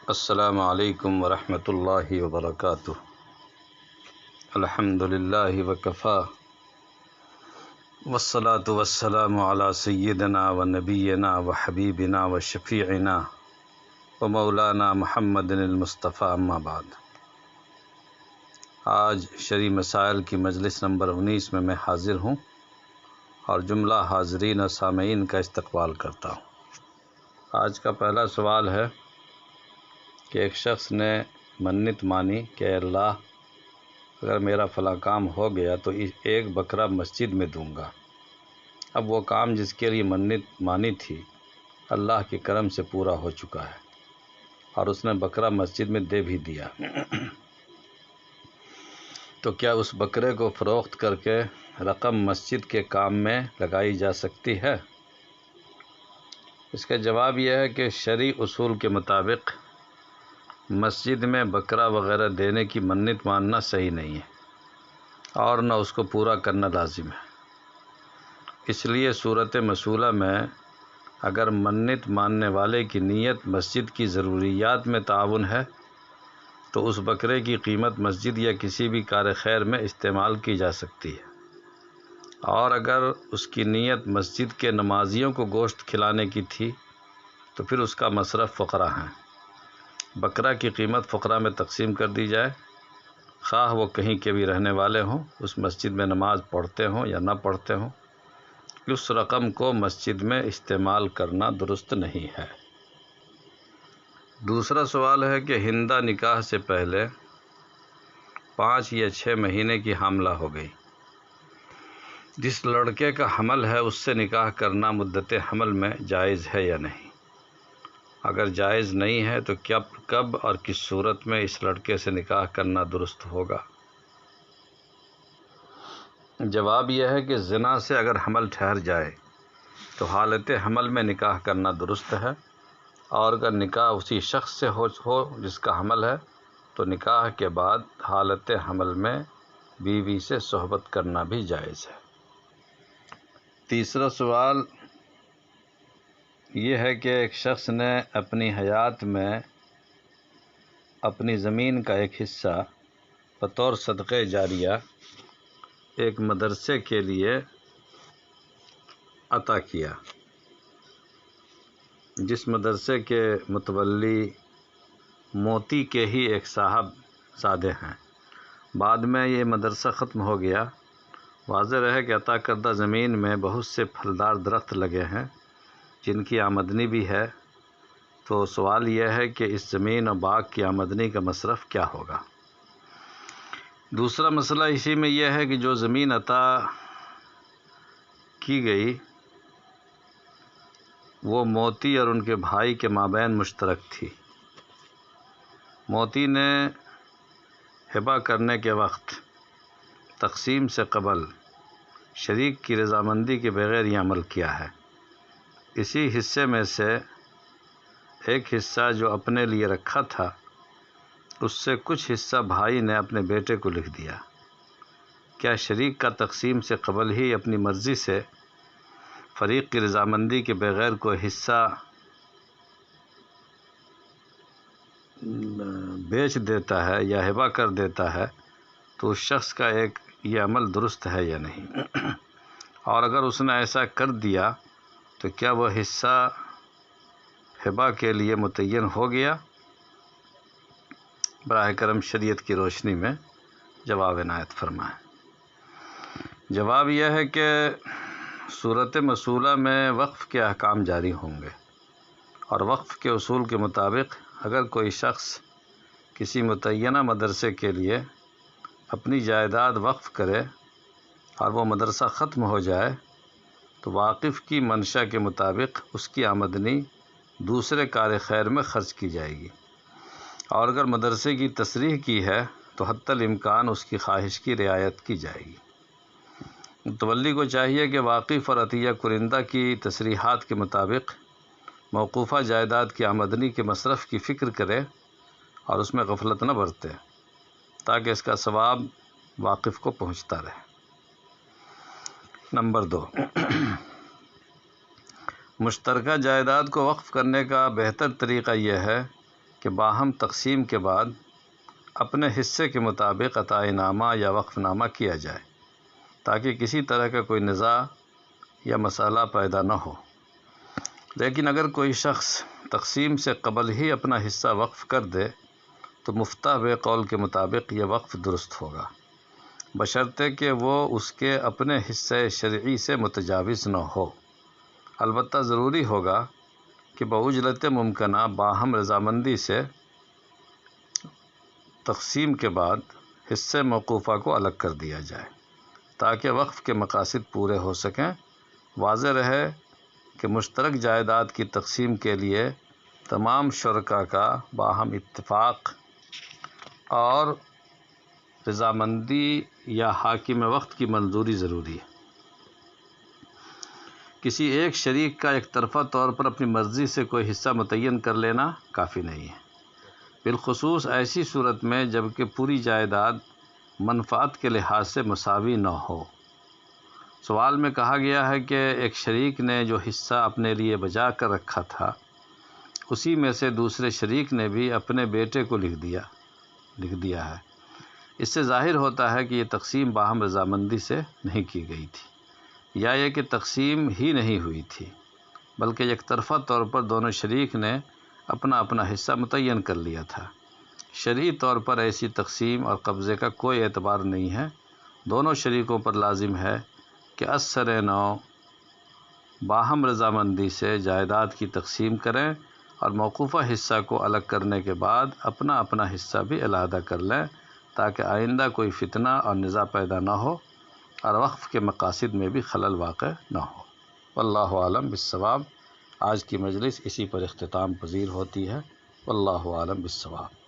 السلام علیکم ورحمۃ اللہ وبرکاتہ۔ الحمد للہ وکفا والصلاة والسلام علی سیدنا و نبینا و حبیبنا و شفیعنا و مولانا محمد المصطفیٰ، اما بعد۔ آج شرعی مسائل کی مجلس نمبر 19 میں حاضر ہوں اور جملہ حاضرین و سامعین کا استقبال کرتا ہوں۔ آج کا پہلا سوال ہے کہ ایک شخص نے منت مانی کہ اے اللہ اگر میرا فلاں کام ہو گیا تو ایک بکرا مسجد میں دوں گا۔ اب وہ کام جس کے لیے منت مانی تھی اللہ کے کرم سے پورا ہو چکا ہے اور اس نے بکرا مسجد میں دے بھی دیا، تو کیا اس بکرے کو فروخت کر کے رقم مسجد کے کام میں لگائی جا سکتی ہے؟ اس کا جواب یہ ہے کہ شرعی اصول کے مطابق مسجد میں بکرا وغیرہ دینے کی منت ماننا صحیح نہیں ہے اور نہ اس کو پورا کرنا لازم ہے۔ اس لیے صورت مصولہ میں اگر منت ماننے والے کی نیت مسجد کی ضروریات میں تعاون ہے تو اس بکرے کی قیمت مسجد یا کسی بھی کار خیر میں استعمال کی جا سکتی ہے، اور اگر اس کی نیت مسجد کے نمازیوں کو گوشت کھلانے کی تھی تو پھر اس کا مصرف فقراء ہیں۔ بکرا کی قیمت فقراء میں تقسیم کر دی جائے، خواہ وہ کہیں کے بھی رہنے والے ہوں، اس مسجد میں نماز پڑھتے ہوں یا نہ پڑھتے ہوں، اس رقم کو مسجد میں استعمال کرنا درست نہیں ہے۔ دوسرا سوال ہے کہ ہندہ نکاح سے پہلے 5 یا 6 مہینے کی حاملہ ہو گئی، جس لڑکے کا حمل ہے اس سے نکاح کرنا مدت حمل میں جائز ہے یا نہیں؟ اگر جائز نہیں ہے تو کب اور کس صورت میں اس لڑکے سے نکاح کرنا درست ہوگا؟ جواب یہ ہے کہ زنا سے اگر حمل ٹھہر جائے تو حالت حمل میں نکاح کرنا درست ہے، اور اگر نکاح اسی شخص سے ہو جس کا حمل ہے تو نکاح کے بعد حالت حمل میں بیوی سے صحبت کرنا بھی جائز ہے۔ تیسرا سوال یہ ہے کہ ایک شخص نے اپنی حیات میں اپنی زمین کا ایک حصہ بطور صدقہ جاریہ ایک مدرسے کے لیے عطا کیا، جس مدرسے کے متولی موتی کے ہی ایک صاحب زادے ہیں۔ بعد میں یہ مدرسہ ختم ہو گیا۔ واضح رہے کہ عطا کردہ زمین میں بہت سے پھلدار درخت لگے ہیں جن کی آمدنی بھی ہے، تو سوال یہ ہے کہ اس زمین اور باغ کی آمدنی کا مصرف کیا ہوگا؟ دوسرا مسئلہ اسی میں یہ ہے کہ جو زمین عطا کی گئی وہ موتی اور ان کے بھائی کے مابین مشترک تھی۔ موتی نے ہبہ کرنے کے وقت تقسیم سے قبل شریک کی رضامندی کے بغیر یہ عمل کیا ہے۔ اسی حصے میں سے ایک حصہ جو اپنے لیے رکھا تھا اس سے کچھ حصہ بھائی نے اپنے بیٹے کو لکھ دیا۔ کیا شریک کا تقسیم سے قبل ہی اپنی مرضی سے فریق کی رضامندی کے بغیر کوئی حصہ بیچ دیتا ہے یا ہبہ کر دیتا ہے تو اس شخص کا یہ عمل درست ہے یا نہیں؟ اور اگر اس نے ایسا کر دیا تو کیا وہ حصہ ہبہ کے لیے متعین ہو گیا؟ براہ کرم شریعت کی روشنی میں جواب عنایت فرمائیں۔ جواب یہ ہے کہ صورت مصولہ میں وقف کے احکام جاری ہوں گے، اور وقف کے اصول کے مطابق اگر کوئی شخص کسی متعینہ مدرسے کے لیے اپنی جائیداد وقف کرے اور وہ مدرسہ ختم ہو جائے تو واقف کی منشا کے مطابق اس کی آمدنی دوسرے کار خیر میں خرچ کی جائے گی، اور اگر مدرسے کی تصریح کی ہے تو حتی الامکان اس کی خواہش کی رعایت کی جائے گی۔ متولی کو چاہیے کہ واقف اور عطیہ کنندہ کی تصریحات کے مطابق موقوفہ جائیداد کی آمدنی کے مصرف کی فکر کرے اور اس میں غفلت نہ برتے تاکہ اس کا ثواب واقف کو پہنچتا رہے۔ نمبر 2، مشترکہ جائیداد کو وقف کرنے کا بہتر طریقہ یہ ہے کہ باہم تقسیم کے بعد اپنے حصے کے مطابق عطائے نامہ یا وقف نامہ کیا جائے تاکہ کسی طرح کا کوئی نزاع یا مسئلہ پیدا نہ ہو۔ لیکن اگر کوئی شخص تقسیم سے قبل ہی اپنا حصہ وقف کر دے تو مفتح بے قول کے مطابق یہ وقف درست ہوگا، بشرطے کہ وہ اس کے اپنے حصے شرعی سے متجاوز نہ ہو۔ البتہ ضروری ہوگا کہ بعجلت ممکنہ باہم رضامندی سے تقسیم کے بعد حصے موقوفہ کو الگ کر دیا جائے تاکہ وقف کے مقاصد پورے ہو سکیں۔ واضح رہے کہ مشترک جائیداد کی تقسیم کے لیے تمام شرکاء کا باہم اتفاق اور رضامندی یا حاکم وقت کی منظوری ضروری ہے۔ کسی ایک شریک کا ایک طرفہ طور پر اپنی مرضی سے کوئی حصہ متعین کر لینا کافی نہیں ہے، بالخصوص ایسی صورت میں جب کہ پوری جائیداد منفعت کے لحاظ سے مساوی نہ ہو۔ سوال میں کہا گیا ہے کہ ایک شریک نے جو حصہ اپنے لیے بچا کر رکھا تھا اسی میں سے دوسرے شریک نے بھی اپنے بیٹے کو لکھ دیا ہے۔ اس سے ظاہر ہوتا ہے کہ یہ تقسیم باہم رضامندی سے نہیں کی گئی تھی، یا یہ کہ تقسیم ہی نہیں ہوئی تھی بلکہ یک طرفہ طور پر دونوں شریک نے اپنا اپنا حصہ متعین کر لیا تھا۔ شرعی طور پر ایسی تقسیم اور قبضے کا کوئی اعتبار نہیں ہے۔ دونوں شریکوں پر لازم ہے کہ ازسر نو باہم رضامندی سے جائیداد کی تقسیم کریں اور موقوفہ حصہ کو الگ کرنے کے بعد اپنا اپنا حصہ بھی علیحدہ کر لیں تاکہ آئندہ کوئی فتنہ اور نزاع پیدا نہ ہو اور وقف کے مقاصد میں بھی خلل واقع نہ ہو۔ واللہ اعلم بالصواب۔ آج کی مجلس اسی پر اختتام پذیر ہوتی ہے۔ واللہ اعلم بالصواب۔